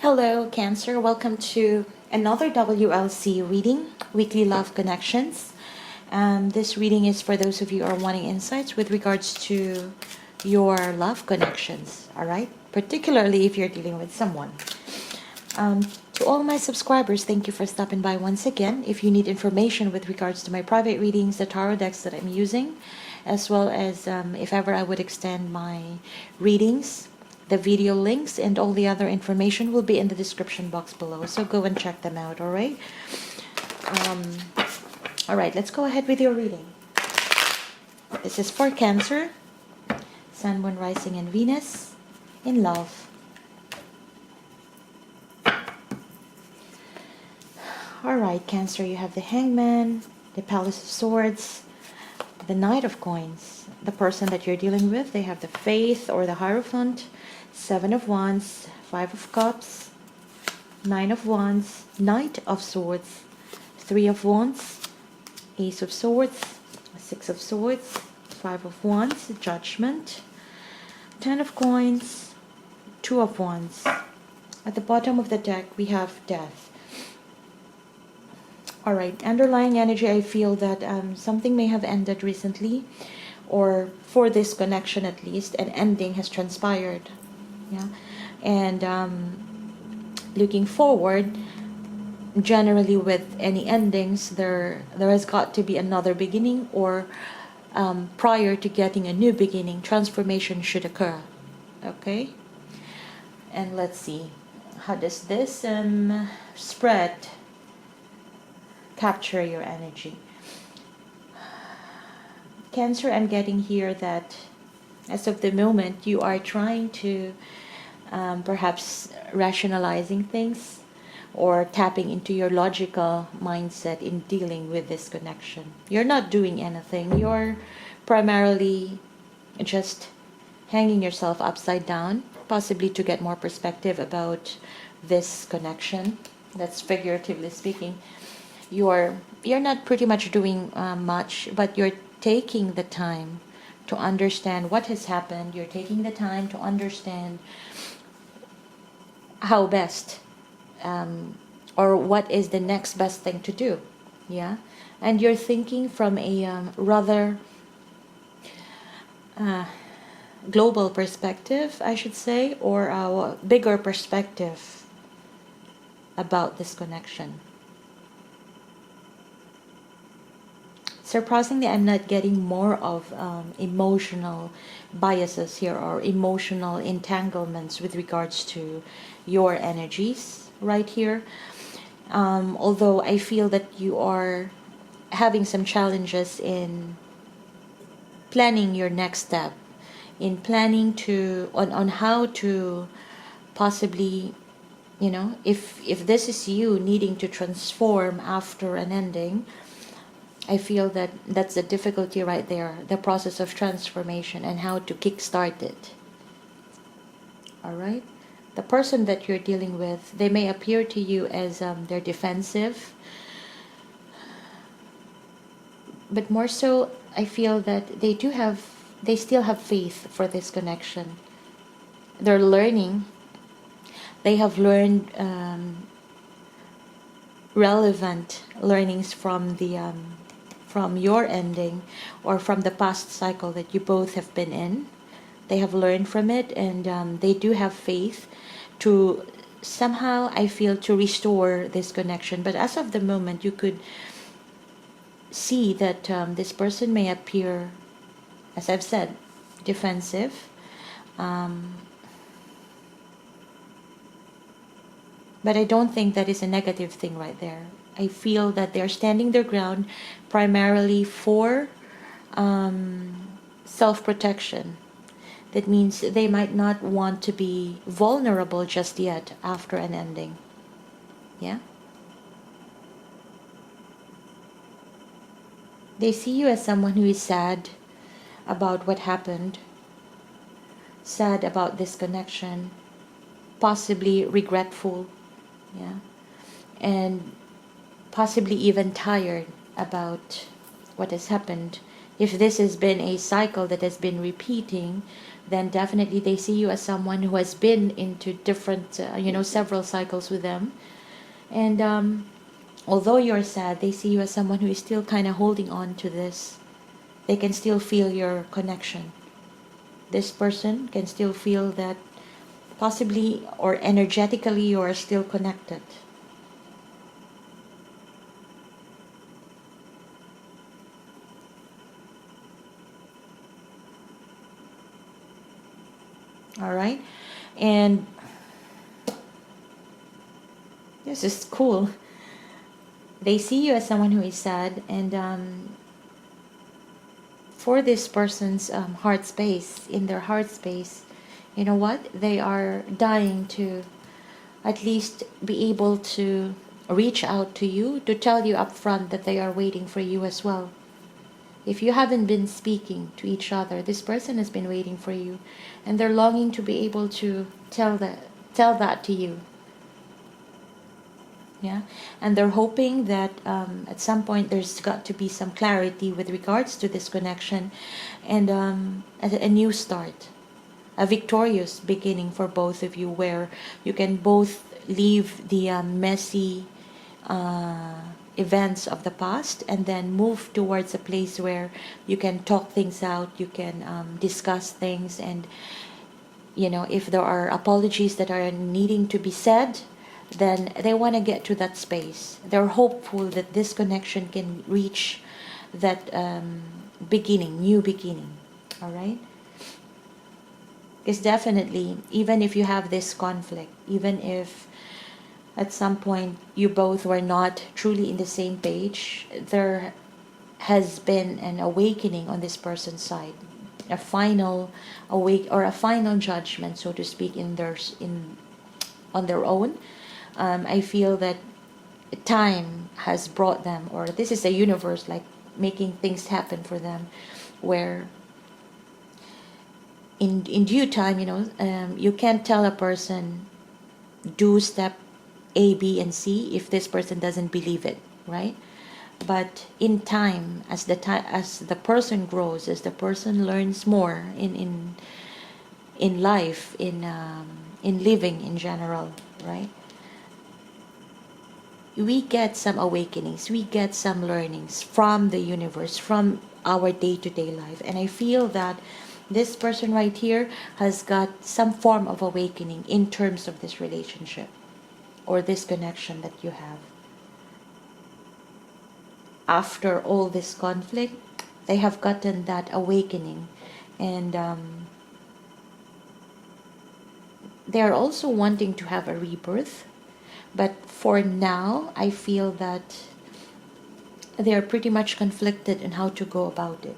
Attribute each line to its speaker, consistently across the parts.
Speaker 1: Hello, Cancer. Welcome to another WLC reading, Weekly Love Connections. This reading is for those of you who are wanting insights with regards to your love connections, all right? Particularly if you're dealing with someone. To all my subscribers, thank you for stopping by once again. If you need information with regards to my private readings, the tarot decks that I'm using, as well as if ever I would extend my readings, the video links and all the other information will be in the description box below. So go and check them out, all right? All right, let's go ahead with your reading. This is for Cancer, Sun, Moon, Rising, and Venus in love. All right, Cancer, you have the Hangman, the Palace of Swords, the Knight of Coins. The person that you're dealing with, they have the Faith or the Hierophant, Seven of Wands, Five of Cups, Nine of Wands, Knight of Swords, Three of Wands, Ace of Swords, Six of Swords, Five of Wands, Judgment, Ten of Coins, Two of Wands. At the bottom of the deck, we have Death. Alright, underlying energy, I feel that something may have ended recently, or for this connection at least, an ending has transpired. Yeah, and looking forward, generally with any endings, there has got to be another beginning, or prior to getting a new beginning, transformation should occur. Okay, and let's see, how does this spread capture your energy? Cancer, I'm getting here that as of the moment you are trying to perhaps rationalizing things or tapping into your logical mindset in dealing with this connection. You're not doing anything. You're primarily just hanging yourself upside down, possibly to get more perspective about this connection. That's figuratively speaking. You're not pretty much doing much, but you're taking the time to understand what has happened. You're taking the time to understand how best or what is the next best thing to do. Yeah, and you're thinking from a rather global perspective, I should say, or a bigger perspective about this connection. Surprisingly, I'm not getting more of emotional biases here or emotional entanglements with regards to your energies right here. Although I feel that you are having some challenges in planning your next step, in planning to on how to possibly, you know, if this is you needing to transform after an ending, I feel that that's the difficulty right there, the process of transformation and how to kickstart it. All right? The person that you're dealing with, they may appear to you as they're defensive, but more so, I feel that they still have faith for this connection. They're learning. They have learned relevant learnings from the from your ending or from the past cycle that you both have been in. They have learned from it, and they do have faith to somehow, I feel, to restore this connection. But as of the moment, you could see that this person may appear, as I've said, defensive. But I don't think that is a negative thing right there. I feel that they're standing their ground primarily for self-protection. That means they might not want to be vulnerable just yet after an ending. Yeah? They see you as someone who is sad about what happened, sad about this connection, possibly regretful, yeah, and possibly even tired about what has happened If this has been a cycle that has been repeating, then definitely they see you as someone who has been into different, several cycles with them. And although you're sad, they see you as someone who is still kind of holding on to this. They can still feel your connection. This person can still feel that possibly or energetically you are still connected. All right. And this is cool. They see you as someone who is sad, and for this person's heart space, in their heart space, you know what? They are dying to at least be able to reach out to you, to tell you up front that they are waiting for you as well. If you haven't been speaking to each other, this person has been waiting for you, and they're longing to be able to tell that to you. Yeah, and they're hoping that at some point there's got to be some clarity with regards to this connection, and a new start, a victorious beginning for both of you, where you can both leave the messy events of the past and then move towards a place where you can talk things out, you can discuss things, and if there are apologies that are needing to be said, then they want to get to that space. They're hopeful that this connection can reach that new beginning. All right? Because definitely, even if you have this conflict, even if at some point you both were not truly in the same page, there has been an awakening on this person's side, a final a final judgment, so to speak, on their own. I feel that time has brought them, or this is the universe like making things happen for them, where in due time, you can't tell a person do step A, B, and C if this person doesn't believe it, right? But in time, as the person grows, as the person learns more in life, in living in general, right? We get some awakenings, we get some learnings from the universe, from our day-to-day life. And I feel that this person right here has got some form of awakening in terms of this relationship or this connection that you have. After all this conflict, they have gotten that awakening, and they are also wanting to have a rebirth. But for now, I feel that they are pretty much conflicted in how to go about it.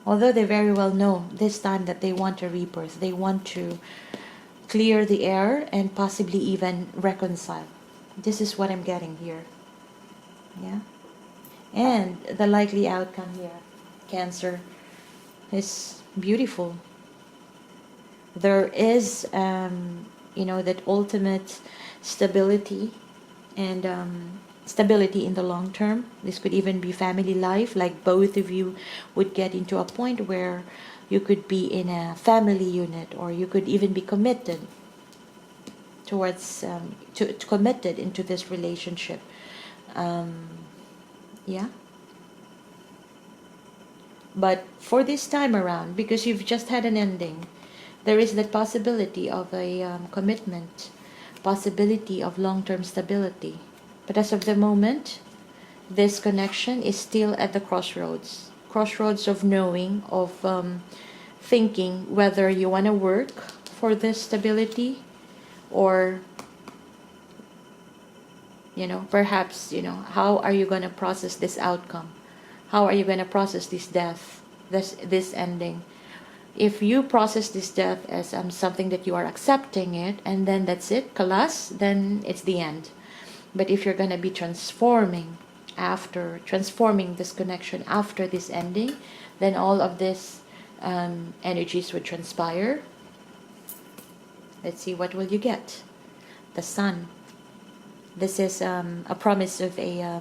Speaker 1: Although they very well know this time that they want a rebirth, they want to clear the air and possibly even reconcile. This is what I'm getting here. Yeah. And the likely outcome here, Cancer, is beautiful. There is, that ultimate stability, and stability in the long term. This could even be family life, like both of you would get into a point where you could be in a family unit, or you could even be committed towards committed into this relationship. Yeah. But for this time around, because you've just had an ending, there is that possibility of a commitment, possibility of long-term stability. But as of the moment, this connection is still at the crossroads of knowing, of thinking whether you want to work for this stability, or perhaps, how are you going to process this outcome? How are you going to process this death, this ending? If you process this death as something that you are accepting it, and then that's it, kalas, then it's the end. But if you're going to be transforming this connection after this ending, then all of this energies would transpire. Let's see, what will you get? The Sun. This is a promise of a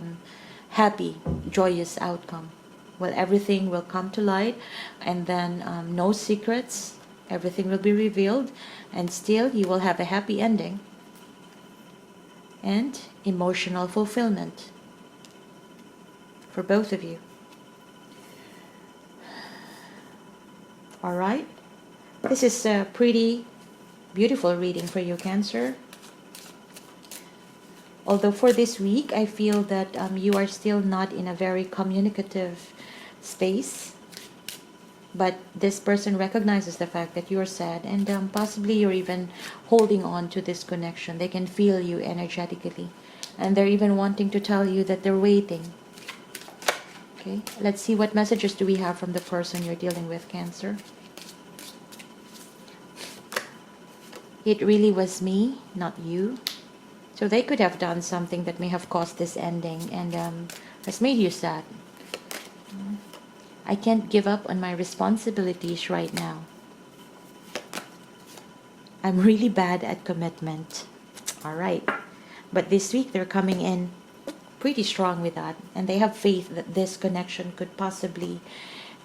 Speaker 1: happy, joyous outcome. Well, everything will come to light, and then no secrets, everything will be revealed, and still you will have a happy ending and emotional fulfillment for both of you. All right, this is a pretty beautiful reading for you, Cancer. Although for this week, I feel that you are still not in a very communicative space, but this person recognizes the fact that you're sad, and possibly you're even holding on to this connection. They can feel you energetically, and they're even wanting to tell you that they're waiting. Okay, let's see what messages do we have from the person you're dealing with, Cancer. It really was me, not you. So they could have done something that may have caused this ending and has made you sad. I can't give up on my responsibilities right now. I'm really bad at commitment. All right. But this week they're coming in pretty strong with that, and they have faith that this connection could possibly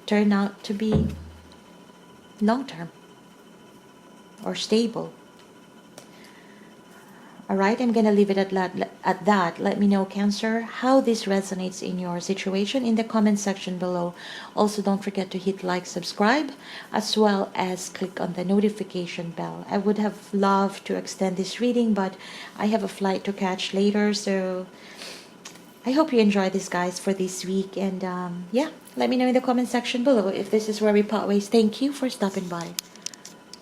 Speaker 1: turn out to be long-term or stable. All right, I'm going to leave it at that. Let me know, Cancer, how this resonates in your situation in the comment section below. Also, don't forget to hit like, subscribe, as well as click on the notification bell. I would have loved to extend this reading, but I have a flight to catch later, so I hope you enjoy this, guys, for this week. And yeah, let me know in the comment section below if this is where we part ways. Thank you for stopping by.